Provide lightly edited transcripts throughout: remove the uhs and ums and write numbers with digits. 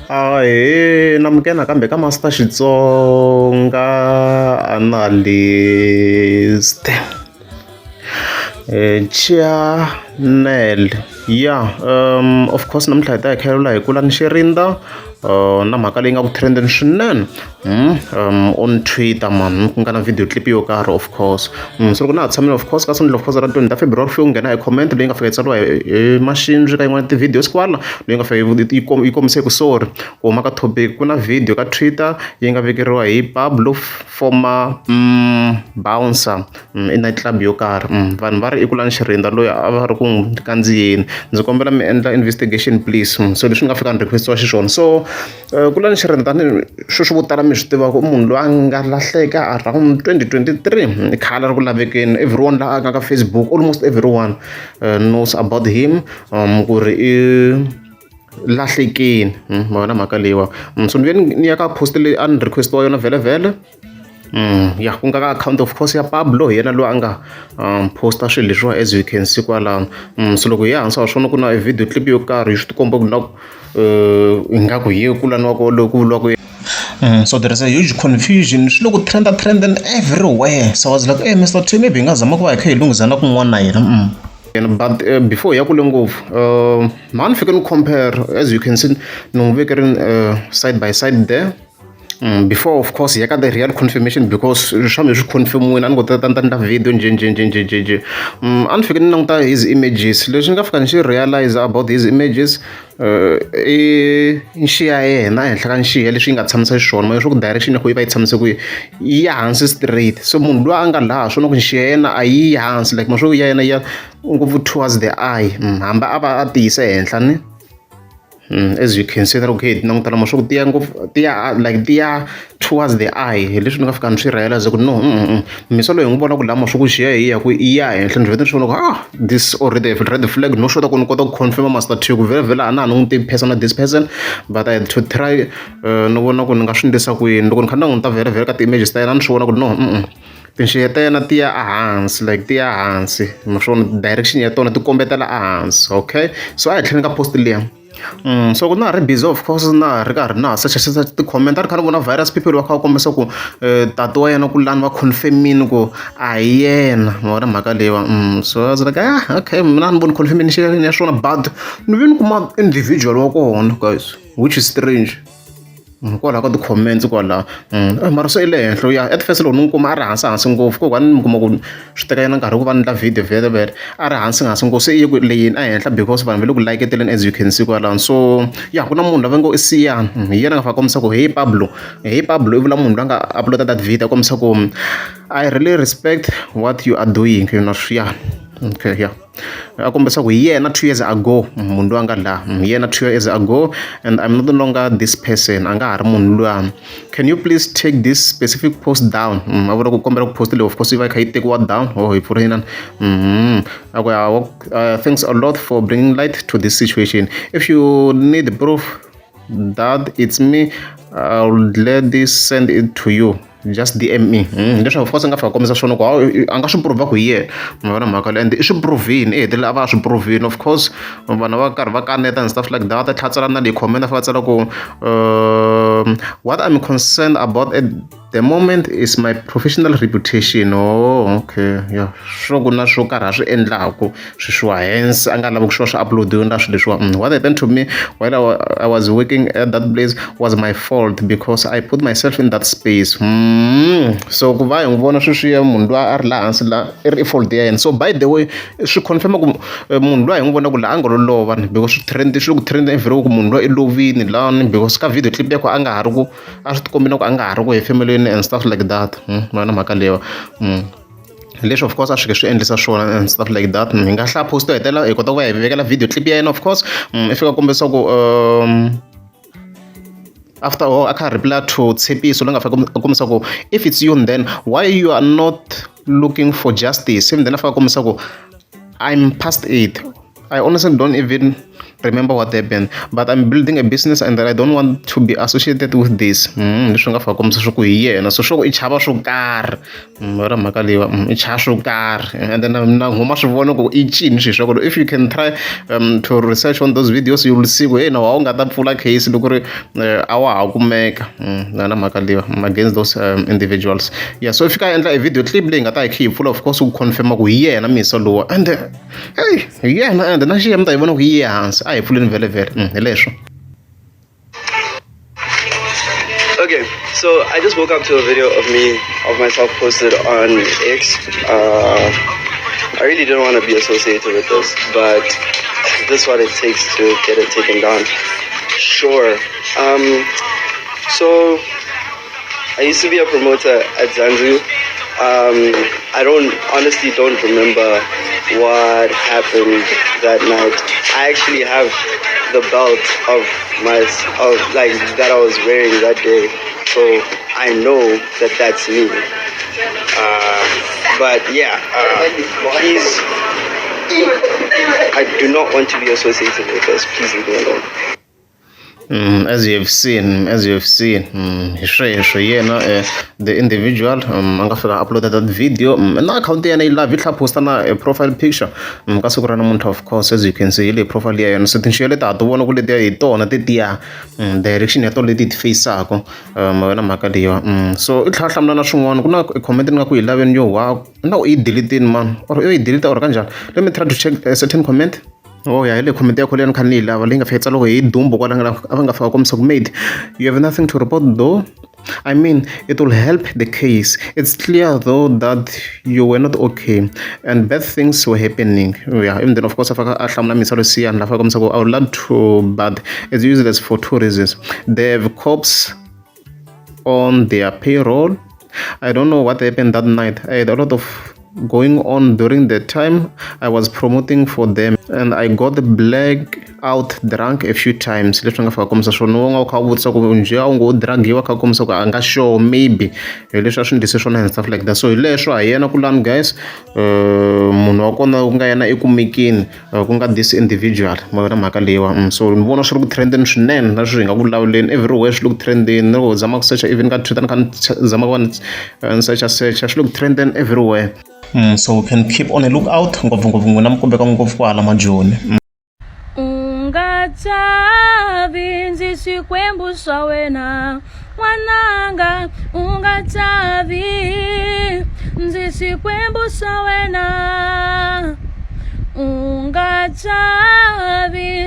Ahee, namukela kambe ka Master Xitsonga Analyst. Channel. Yeah, of course namuntlha hi ta hi khelela hi kula ni xirinda na mhaka leyi nga ku trendeni swinene on Twitter man ku nga na video clip yo karhi of course. So loko na ha tshamile of course ka sunday of course ra 20 ta February fike ku nghena hi comment leyi nga fika yi tsariwa hi maxinji ka yin'wana ti-videos kwala leyi nga fika yi kombise ku sorry ku huma ka topic ku na video ka Twitter yi nga vekeriwa hi Pablo former bouncer i night club yo karhi. Vanhu va ri i kulani xirinda loyi a va ri ku n'wi kandziyeni, ndzi kombela mi endla investigation please. So leswi nga fika ni requestiwa xiswona, so kulani xirinda tani swo vo tala mi swi tivaka i munhu loyi a nga lahleka around 2023 khale ri ku lavekeni. Everyone laha a nga ka Facebook, almost everyone knows about him ku ri i lahlekeni ma vona mhaka leyiwa. So ni ve ni ya ka post leyi a ni requestiwa yona vhele ya ku nga ka account of course ya Pablo hi yena loyi a nga posta swilo leswiwa as you can see kwalano. So loko hi hansi wa swona ku na video clip yo karhi yi swi tikomba ku na ingaku hi ye kulaniwa ko loku vuriwaka so there is a huge confusion. Swi loko trending everywhere. So I was like, hey Mr. T, maybe hi nga zama ku va hi kha hi lunghizana kun'wana na yena. But before ya kule ngopfu mani fike ni compare as you can see ni n'wi vekerini side by side there. Before of course ya ka the real confirmation because swa mi swi confirmiwile a ni ngo ta ndla video njhe a ni fike ni languta his images. Leswi ni nga fika ni xi realize about his images i nxiya yena ehenhla ka nxiya leswi yi nga tshamisa xiswona ma swa ku direction ya ku yi va yi tshamise ku yi ya hansi straight. So munhu loyi a nga laha swona ku nxiya yena a yi hansi like ma swa ku ya yena ya ngopfu towards the eye hamba a va a tiyisa ehenhla ni as you can see that okay languta lama swa ku tiya ngopfu tiya towards the eye. Hi leswi ni nga fika ni swi realize ku no misa loyi hi n'wi vona ku lama swa ku xiya hi ya ku i ya henhla ni vhete ni swi vona ku this already red flag no sure ku ni kota ku confirm Master T ku vhele a na ha ni n'wi tivi person na this person but I had to try ni vona ku ni nga swi endlisa ku yini loko ni kha ni languta vhele ka ti-images ta yena ni swi vona ku no tinxiya ta yena ti ya ehansi like ti ya hansi naswona direction ya tona ti kombetela ehansi. Okay, so a hi tlhela ka post liya so ku na ha ri busy of course na ha ri karhi na ha search ti-comment a ri kha ni vona virus people va kha va kombisa ku tati wa yena ku lani va confirmini ku a hi yena ma vona mhaka leyiwa. So I was like okay mina ni voni confirmini ya swona but ni ve ni kuma individual wa kona guys which is strange kwalaho ka ti-comments kwalaho mara swi le henhla ya at first loko ni n'wi kuma a ri hansi ngopfu kokwani ni mi kuma ku swi teka yena nkarhi ku va ni la video vhele a ri hansi ngopfu se i ye ku leyini a henhla because vanhu va le ku like-eteleni as you can see kwalano. So ya ku na munhu lava ngo i Siyani hi yena nga fika kombisa ku hey Pablo i vula munhu loyi a nga uploada that video a kombisa ku I really respect what you are doing you know ya okay yeah a kombisa ku hi yena 2 years ago munhu loyi a nga laha hi yena 2 years ago and I'm no longer this person a nga ha ri munhu luya. Can you please take this specific post down? A vula ku kombela ku post leyi of course yi va yi kha yi tekiwa down hi pfurile thanks a lot for bringing light to this situation. If you need proof that it's me I'll gladly send it to you. Just DM me leswi of course a nga fika kombisa swona ku a nga swi prova ku hi yena ma vona mhaka leyi and i swi provini i hetelela a va a swi provini. Of course vanhu va karhi va kaneta and stuff like that a tlhela tsala na leyi comment a fika a tsala ku what I'm concerned about at the moment is my professional reputation. Okay yeah swo ku na swo karhi a swi endlaku swishiwa hence a nga lavi ku swi uploadiwa na swilo leswiwa. What happened to me while I was working at that place was my fault because I put myself in that space. So ku va hi n'wi vona sweswiya munhu loyi a ri laha hansi la i ri i fault ya yena. So by the way swi confirma ku munhu loyi hi n'wi vona ku laha a nga lo lova because swi ku trend everywhere ku munhu loyi i lovini lani because ka video clip ya ku a nga ha ri ku a swi tikombeni ku a nga ha ri ku efemelweni and stuff like that ma na mhaka leyiwa. Leswi of course a swi ke swi endlisa swona and stuff like that. Hi nga hlaya post hetelela hi kota ku va hi vekela video clip ya yena of course i fika kombisa ku after all I can't reply to Tshepiso loyi nga fika kombisa ku if it's you then why you are not looking for justice. Then I fika kombisa ku I'm past it. I honestly don't even remember what happened, but I'm building a business and I don't want to be associated with this. Leswi nga fika kombisa swa ku hi yena so swo i chava swo karhi ra mhaka leyiwa i chava swo karhi and then na huma swi vona ku i cini swilo swa ku if you can try to research on those videos you will see ku hey na wa u nga ta pfula case loko ri a wa ha kumeka na mhaka leyiwa against those individuals. Yeah, so if ka endla a video clip leyi nga ta hi khe hi pfula of course ku confirma ku hi yena misa lowa and hey hi yena and na xiya mi ta hi vona ku yi ye hansi a hi pfuleni vhele hi leswo. Okay, so I just woke up to a video of myself posted on X. I really didn't want to be associated with this, but this is what it takes to get it taken down. Sure. So I used to be a promoter at Zanzu. I honestly don't remember what happened that night. I actually have the belt of that I was wearing that day, so I know that that's me. But yeah, please, I do not want to be associated with this. Please leave me alone. As you have seen, yena the individual anga fika upload that video na account yena yi live yi tlha posta na a profile picture ka siku ra namuntlha of course as you can see ile profile ya yena so tinxiyo leti ha ti vona ku letiya hi tona tetiya direction ya tona leti ti faceaka ma wena mhaka leyiwa so i tlha hlamula na swin'wana ku na comment ni nga ku hi laveni yo wow na u yi deletini man or yi delete or kanjhani. Let me try to check a certain comment. Oh yeah, ile comment yakho leyi ni kha ni yi lava leyi nga fika tsala loko hi dumbu kwala nga fika komisa ku mate you have nothing to report though. I mean, it will help the case. It's clear though that you were not okay and bad things were happening. Yeah, even then of course afaka ahlamula misalo siya la faka komisa ku I would love to, but it's useless for two reasons. They have cops on their payroll. I don't know what happened that night. I had a lot of going on during the time I was promoting for them and I got black out drunk a few times. Leswi nga fika komisa swona u nga u kha u vutisa ku njhe a wu ngo dragiwa kha komisa ku a nga sure maybe hi leswi a swi ndlise swona and stuff like that. So hi leswo a hi yena kulani guys munhu wa kona ku nga yena ekumekeni ku nga this individual ma vona mhaka leyiwa so ni vona swi ri ku trendeni swinene na swi hi nga ku vulavuleni everywhere swi le ku trendeni ni loko zama ku searcha even ka Twitter ni kha ni zama ku va ni searcha swi le ku trendeni everywhere. So we can keep on a lookout ngopfungopfu n'wina mi kombeka ngopfu ku hala majoni. Ungachavi ndzi swikwembu swa wena n'wananga ungachavi ndzi swikwembu swa wena ungachavi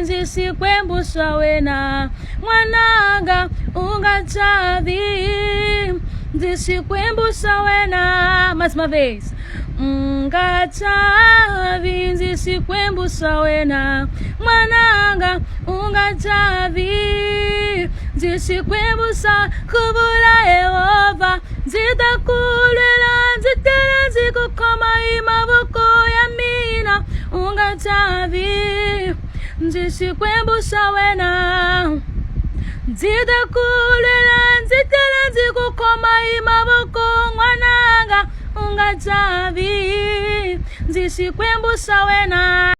ndzi swikwembu swa wena n'wananga ungachavi ndzi swikwembu swa wena masima vase ungachavi ndzi swikwembu swa wena mwananga ungachavi ndzi swikwembu swa ku vula Yehova ndzi ta kulwela ndzi tela ndzi ku khoma hi mavoko ya mina ungachavi ndzi swikwembu swa wena ndzi ta kulwela ndzi tela ndzi ku khoma hi mavoko n'wananga ungachavi ndzi swikwembu swa wena.